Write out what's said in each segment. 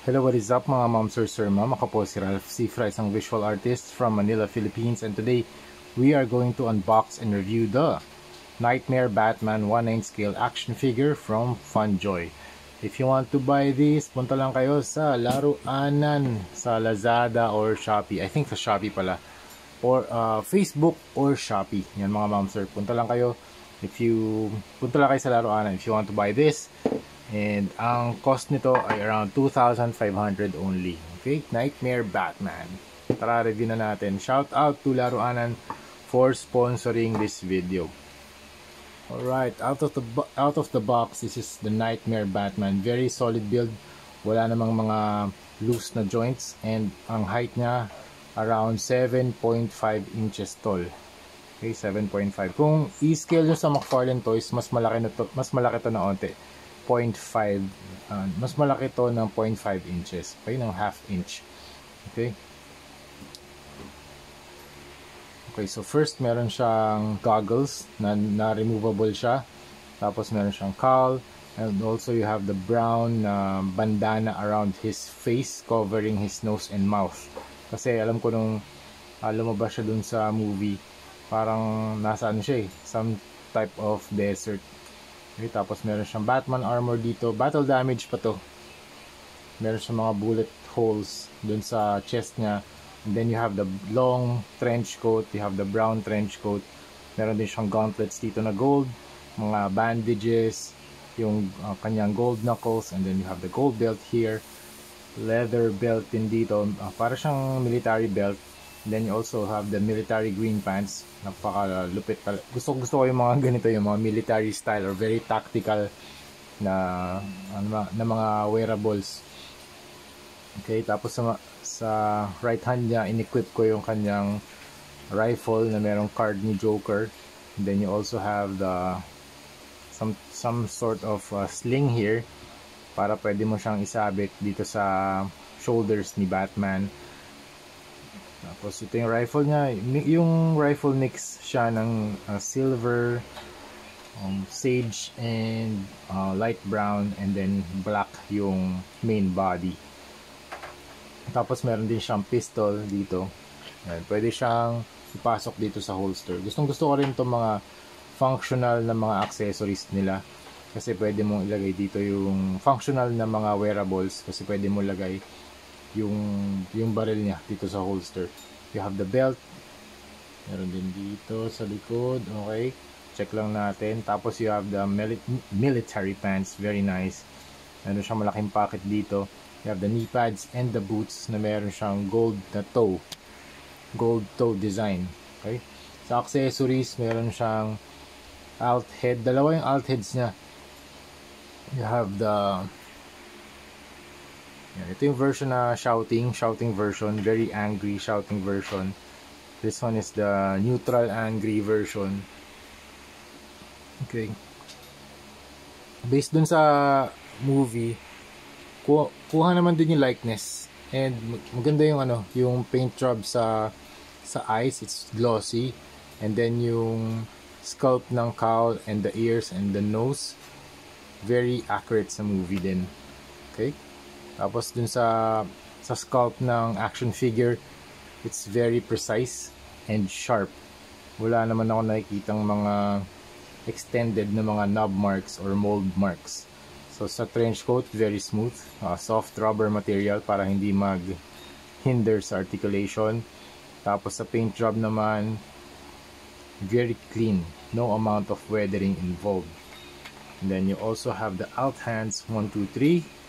Hello, what is up mga ma'am, sir, ma'am? Ako po si Ralph Cifra, isang visual artist from Manila, Philippines, and today we are going to unbox and review the Nightmare Batman 1/9 scale action figure from Funjoy. If you want to buy this, punta lang kayo sa Laruanan sa Lazada or Shopee. I think sa Shopee pala. Or Facebook or Shopee. Yan mga ma'am, sir. Punta lang kayo. Punta lang kayo sa Laruanan if you want to buy this. And ang cost nito ay around 2,500 only. Okay, Nightmare Batman. Tara, review na natin. Shout out to Laruanan for sponsoring this video. Alright, out of the box, this is the Nightmare Batman. Very solid build. Wala namang mga loose na joints. And ang height niya around 7.5 inches tall. Okay, 7.5. Kung i-scale nyo sa McFarlane Toys, mas malaki to na onte. 0.5, mas malaki to ng 0.5 inches, okay, ng half inch. Okay, so first meron siyang goggles na removable siya, tapos meron siyang cowl, and also you have the brown bandana around his face covering his nose and mouth, kasi alam ko nung lumabas siya dun sa movie, parang nasa ano siya some type of desert. Okay, tapos meron siyang Batman armor dito. Battle damage pa to. Meron siyang mga bullet holes dun sa chest niya. And then you have the long trench coat. You have the brown trench coat. Meron din siyang gauntlets dito na gold. Mga bandages. Yung kanyang gold knuckles. And then you have the gold belt here. Leather belt din dito. Para siyang military belt. Then you also have the military green pants. Napaka-lupit. Gusto ko yung mga ganito, yung mga military style or very tactical na mga wearables. Okay, tapos sa right hand niya, in-equip ko yung kanyang rifle na merong card ni Joker. And then you also have the some sort of sling here para pwede mo siyang isabit dito sa shoulders ni Batman. Tapos ito yung rifle niya. Yung rifle mix siya ng silver, sage, and light brown, and then black yung main body. Tapos meron din siyang pistol dito. Ayan, pwede siyang ipasok dito sa holster. Gusto ko rin itong mga functional na mga accessories nila. Kasi pwede mong ilagay dito yung functional na mga wearables. Kasi pwede mong lagay yung baril niya dito sa holster. You have the belt, meron din dito sa likod. Okay, check lang natin. Tapos you have the military pants, very nice. Meron siyang malaking pocket dito. You have the knee pads and the boots na meron siyang gold toe design. Okay, sa accessories meron siyang alt head, dalawa yung alt heads niya. You have the ito yung version na shouting version, very angry shouting version. This one is the neutral angry version. Okay, based dun sa movie, kuha naman din yung likeness, and maganda yung yung paint job sa eyes, it's glossy, and then yung sculpt ng cowl and the ears and the nose, very accurate sa movie din. Okay, tapos dun sa sculpt ng action figure, it's very precise and sharp. Wala naman ako nakikitang mga extended na mga knob marks or mold marks. So sa trench coat, very smooth, soft rubber material para hindi mag-hinder sa articulation. Tapos sa paint job naman, very clean, no amount of weathering involved. And then you also have the alt hands 1, 2, 3.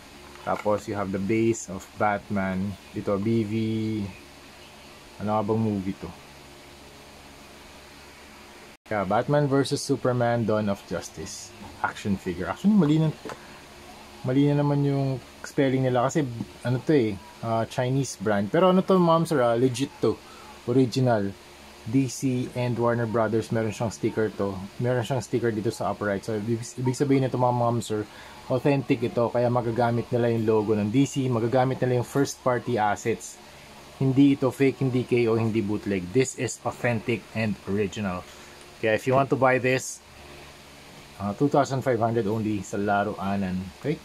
Tapos you have the base of Batman. Dito BV, ano nga bang movie to? Yeah, Batman vs Superman Dawn of Justice action figure. Actually mali na naman yung spelling nila kasi ano to Chinese brand. Pero ano to ma'am sir, legit to, original. DC and Warner Brothers, meron siyang sticker to. Meron siyang sticker dito sa upper right. So ibig sabihin nito mga ma'am sir, authentic ito, kaya magagamit nila yung logo ng DC, magagamit nila yung first party assets. Hindi ito fake, hindi KO, hindi bootleg. This is authentic and original. Kaya if you want to buy this, 2,500 only sa Laruanan. Okay?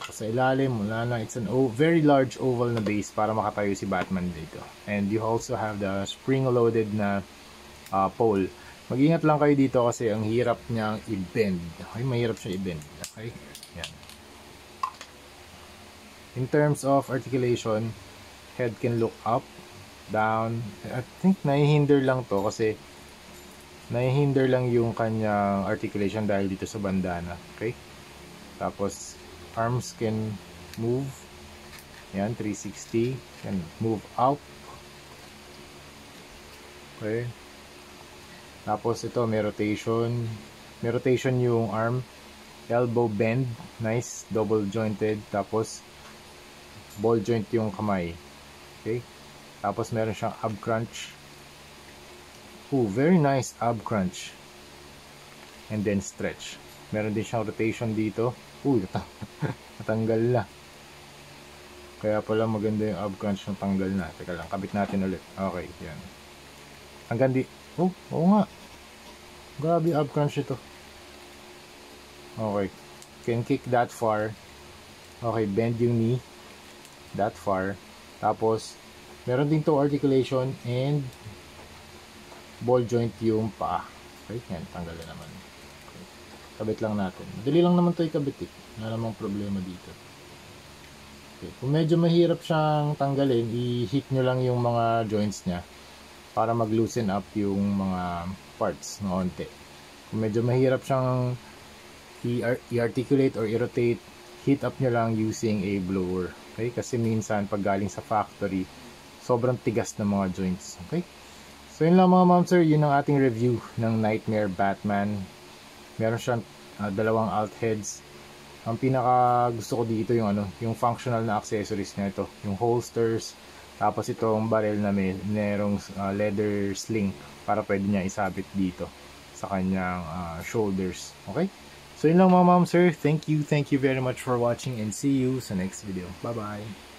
Tapos sa ilalim, wala na. It's an very large oval na base para makatayo si Batman dito. And you also have the spring-loaded na pole. Mag-ingat lang kayo dito kasi ang hirap niyang i-bend. Okay, mahirap siya i-bend. Okay, yan. In terms of articulation, head can look up, down. I think nahihinder lang to kasi nahihinder lang yung kanyang articulation dahil dito sa bandana. Okay? Tapos, arms can move. Yan, 360. Can move out. Okay? Tapos, ito, may rotation. May rotation yung arm. Elbow bend. Nice. Double jointed. Tapos, ball joint yung kamay. Okay? Tapos meron siyang ab crunch. Ooh, very nice ab crunch. And then stretch. Meron din siyang rotation dito. Ooh, natanggal na. Kaya pala maganda yung ab crunch ng tanggal na. Teka lang, kabit natin ulit. Okay, yan. Hanggang di... Oh, oo nga. Grabe ab crunch ito. Okay. Can kick that far. Okay, bend yung knee. That far. Tapos, meron din to articulation and ball joint yung paa. Okay, yan, tanggal na naman. Okay. Kabit lang natin. Madali lang naman to ikabit eh. Wala namang problema dito. Okay. Kung medyo mahirap siyang tanggalin, i-hit nyo lang yung mga joints niya para mag-loosen up yung mga parts ng onte. Kung medyo mahirap siyang i-articulate or i-rotate, hit up nyo lang using a blower. Okay? Kasi minsan, pag galing sa factory, sobrang tigas ng mga joints. Okay? So, yun lang mga ma'am sir. Yun ang ating review ng Nightmare Batman. Meron siyang dalawang alt heads. Ang pinaka gusto ko dito yung yung functional na accessories niya ito. Yung holsters. Tapos itong barrel na merong leather sling para pwede niya isabit dito sa kanyang shoulders. Okay? So, yun lang mga ma'am sir. Thank you very much for watching and see you sa next video. Bye-bye!